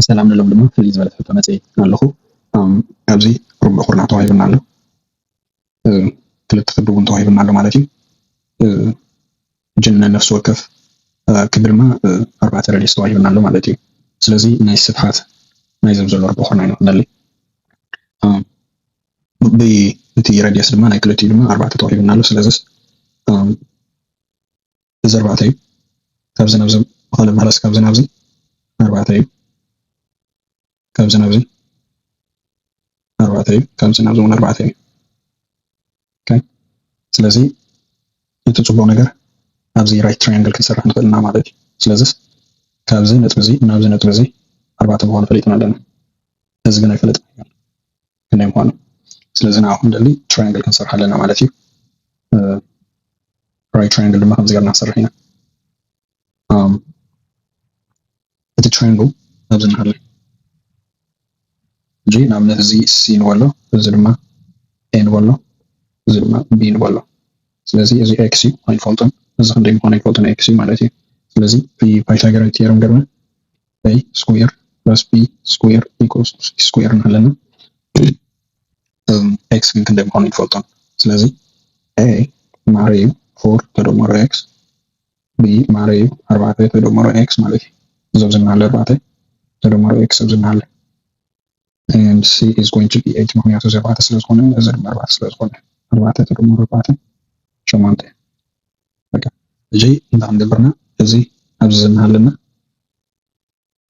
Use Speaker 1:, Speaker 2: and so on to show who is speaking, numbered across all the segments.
Speaker 1: ሰላም ንሎም ድማ ፍልይ ዝበለ ትሕዝቶ መፅኢ ኣለኹ ኣብዚ ርቡዕ ኩርናዕ ተዋሂብና ኣሎ ክልተ ክቢ እውን ተዋሂብና ኣሎ ማለት እዩ ጅነ ነፍሲ ወከፍ ክቢ ድማ 4 ረድኤስ ተዋሂብና ኣሎ ማለት እዩ ስለዚ ናይ ስፍሓት ናይ እዚ ዘሎ ርቡዕ ኩርናዕ ኢና ክንደሊ ብእቲ ረድኤስ ድማ ናይ ክልቲኡ ድማ 4 ተዋሂብና ኣሎ ስለዚ እዚ 4 እዩ ካብዚ ናብዚ ብካልእ ምሕላስ ካብዚ ናብዚ 4 እዩ ካብዚ ናብዚ 4 እዩ ካብዚ ናብዚ እውን 4 እዩ ስለዚ እቲ ፅቡቅ ነገር ኣብዚ ራይት ትራያንግል ክንሰርሕ ንኽእል ኢና ማለት እዩ ስለዚ ካብዚ ነጥቢ እዚ ናብዚ ነጥቢ እዚ 4 ምዃኑ ፈሊጥና ኣለና እዚ ግን ኣይፈለጥና ክንደይ ምዃኑ ስለዚ ንዓኹም ክንደሊ ትራያንግል ክንሰርሕ ኣለና ማለት እዩ ራይት ትራያንግል ድማ ከምዚ ጌርና ክንሰርሕ ኢና እቲ ትራያንግል ኣብዚ ንሃሊ እጂ ንኣብነት እዚ ሲ ንበሎ እዚ ድማ ኤ ንበሎ እዚ ድማ ቢ ንበሎ ስለዚ እዚ ኤክስ እዩ ኣይንፈልጦን እዚ ክንደይ ምዃኑ ኣይፈልጦን ኤክስ እዩ ማለት እዩ ስለዚ ብፓይታጎራስ ቲዮረም ገርና ኤ ስኩዌር ፕለስ ቢ ስኩዌር ኢኳልስ ሲ ስኩዌር ንሃለና ኤክስ ግን ክንደይ ምዃኑ ይፈልጦን ስለዚ ኤ ማር እዩ 4 ተደምሮ ኤክስ ቢ ማር እዩ 4 ተደምሮ ኤክስ ማለት እዩ እዚ ኣብዚ ንሃለ 4 ተደምሮ ኤክስ ኣብዚ ንሃለ and c is going to be 8 ምክንያቱ እዚ 4 ስለዝኾነ እዚ ድማ 4 ስለዝኾነ 4 ተደምሮ 4 8 በቃ እጂ እንታይ ክንገብርና እዚ ኣብዚ ዝናሃለና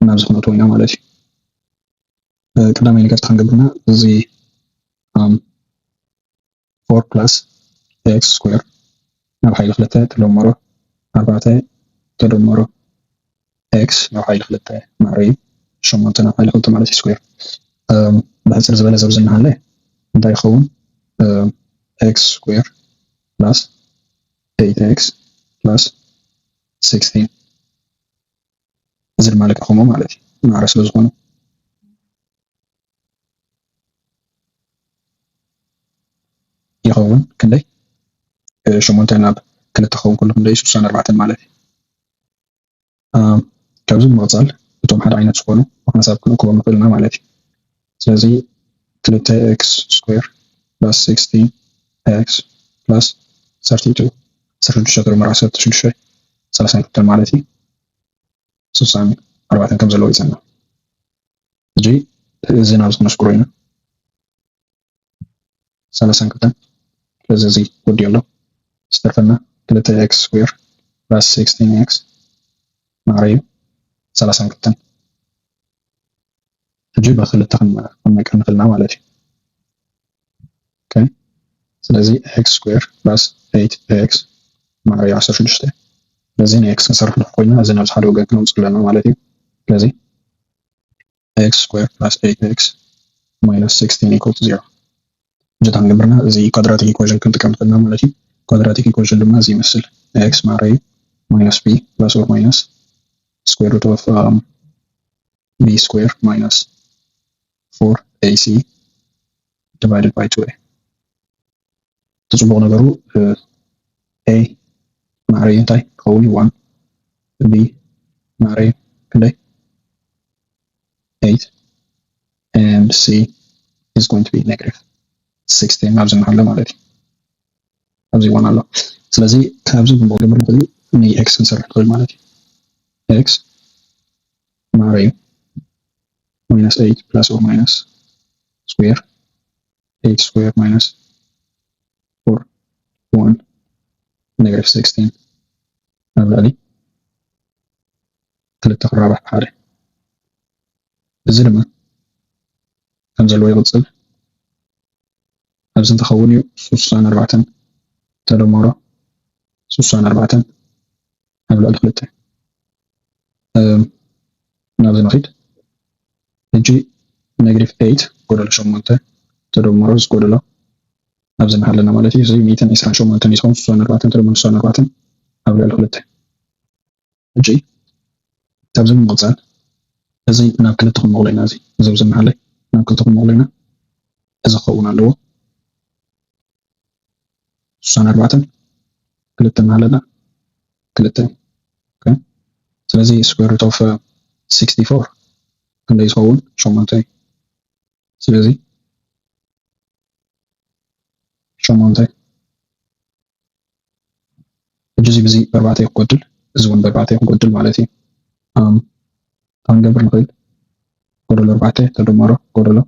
Speaker 1: ናብዚ ክነእትዎ ኢና ማለት እዩ ቀዳማይ ነገር ክንገብርና እዚ 4 plus x square ናብ ሓይሊ 2 ተደምሮ 4 ተደምሮ x ናብ ሓይሊ 2 ማር እዩ 8 ናብ ሓይሊ 2 ማለት እዩ ስኩዌር ብሕፅር ዝበለ እዚ ኣብዚ ዝናሃለ እንታይ ይኸውን x square plus 8x plus 16 እዚ ድማ ልክኹሞ ማለት እዩ ማዕረ ስለ ዝኾነ ይኸውን ክንደይ 8 ናብ 2 ክኸውን ከሎ ክንደይ 64 ማለት እዩ ካብዚ ብምቕፃል እቶም ሓደ ዓይነት ዝኾኑ ብሓንሳብ ክንእክቦም ንኽእል ኢና ማለት እዩ ስለዚ 2x square plus 16x plus 32 16 ተደምሮ 16 32 ማለት እዩ 64 ከም ዘለዎ ይፀንሕ እጂ እዚ ናብዚ ክነስቅሮ ኢና 32 ስለዚ እዚ ወዲኡ ኣሎ ዝተርፈና 2x square plus 16x ማር እዩ 32 እጂ ብክልተ ክንመቅር ንኽእልና ማለት እዩ ስለዚ x square plus 8x ማር እዩ 16 ስለዚ ንኤክስ ክንሰርሕ ንኽእል ኮይና እዚ ናብዚ ሓደ ወገን ክነውፅእ ኣለና ማለት እዩ ስለዚ x square plus 8x minus 16 equal to 0 እጂ ክንገብርና እዚ ኳድራቲክ ኢኩዌሽን ክንጥቀም ንኽእልና ማለት እዩ ኳድራቲክ ኢኩዌሽን ድማ እዚ ይመስል x ማር እዩ minus b plus or minus square root of b square minus 4ac divided by 2a ተጽቡቕ ነገሩ a ማር እዩ እንታይ ክኸውን 1 b ማር እዩ ክንደይ 8 and c is going to be negative 16 ኣብዚ ንሃሎ ማለት እዩ ኣብዚ ይሆን ኣሎ ስለዚ ካብዚ ብምቕድም ንኽእል ንኤክስ ክንሰርሕ ንኽእል ማለት እዩ x ማር እዩ minus 8 plus or minus square 8 square minus 4 1 negative 16 ኣብ ላዕሊ ክልተ ክራባሕ ብሓደ እዚ ድማ ከም ዘለዎ ይቕፅል ኣብዚ እንትኸውን እዩ 64 ተደምሮ 64 ኣብ ላዕሊ 2 ናብዚ ንኸይድ እጂ ኔጌቲቭ 8 ጎደሎ 8 ተደምሮ ዝጎደሎ ኣብዚ ንሃለና ማለት እዩ እዚ 128 ይኸውን 64 ተደምሮ 64 ኣብ ልዕሊ 2 እጂ ካብዚ ብምቕፃል እዚ ናብ 2 ክንመቕሎ ኢና እዚ ኣብዚ ንሃለ ናብ 2 ክንመቕሎ ኢና እዚ ክኸውን ኣለዎ 64 2 ንሃለና 2 ስለዚ ስኩዌር ሩት ኦፍ 64 ክንደይ ዝኸውን 8 እዩ ስለዚ 8 ሕጂ እዚ ብዚ ብ4 ክጎድል እዚ እውን ብ4 ክጎድል ማለት እዩ ክንገብር ንኽእል ጎደሎ 4 ተደመሮ ጎደሎ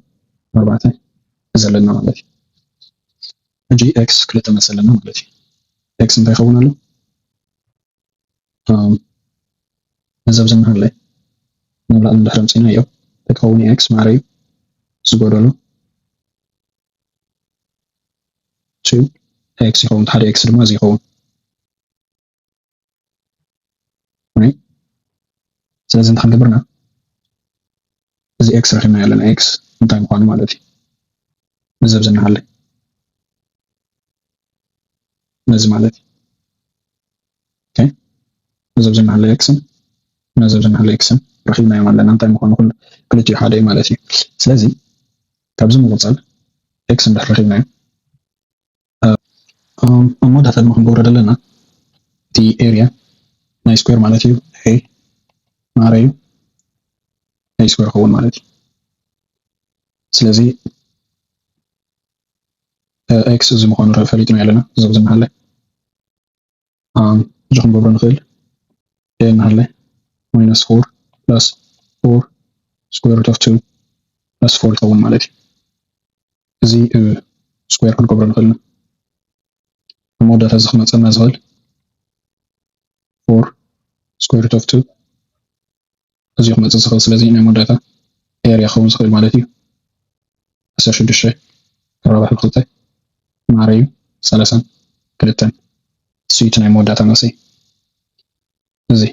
Speaker 1: 4 እዚ ኣለና ማለት እዩ ሕጂ ኤክስ ክልተ መልሲ ኣለና ማለት እዩ ኤክስ እንታይ ይኸውን ኣሎ እዚ ኣብዚ መሃለ ናብ ላዕሊ እንድሕር ኣምፂናዮ እንታይ ክኸውን እዩ ኤክስ ማዕረ እዩ ዝጎደሎ 2 ኤክስ ይኸውን ሓደ ኤክስ ድማ እዚ ይኸውን ስለዚ እንታይ ክንገብርና እዚ ኤክስ ረኺብናዮ ኣለና ኤክስ እንታይ ምዃኑ ማለት እዩ እዚ ኣብዚ እናሃለ ነዚ ማለት እዩ እዚ ኣብዚ እናሃለ ኤክስን ነዚ ኣብዚ እናሃለ ኤክስን ረኺብናዮም ኣለና እንታይ ምዃኑ ኩሉ ክልቲኡ ሓደ እዩ ማለት እዩ ስለዚ ካብዚ ምቁፃል ኤክስ እንድሕር ረኺብናዮ ኣብ መወዳእታ ድማ ክንገብሮ ዘለና እቲ ኤርያ ናይ ስኩዌር ማለት እዩ ኤ ማዕረ እዩ ናይ ስኩዌር ክኸውን ማለት እዩ ስለዚ ኤክስ እዚ ምዃኑ ፈሊጥና ኣለና እዚ ኣብዚ እናሃለ እዚ ክንገብሮ ንኽእል ኤ እናሃለ ማይነስ 4 ፕላስ 4 ስኩዌር ሩት ኦፍ 2 ፕላስ 4 ይኸውን ማለት እዩ እዚ ስኩዌር ክንገብሮ ንኽእል ኢና ኣብ መወዳእታ እዚ ክመፀና ዝኽእል 4 ስኩዌር ሩት ኦፍ 2 እዚ ክመፅእ ዝኽእል ስለዚ ናይ መወዳእታ ኤርያ ክኸውን ዝኽእል ማለት እዩ 16 ክራባሕ ብ2 ማዕረ እዩ 32 እቲ ናይ መወዳእታ መልሲ እዚ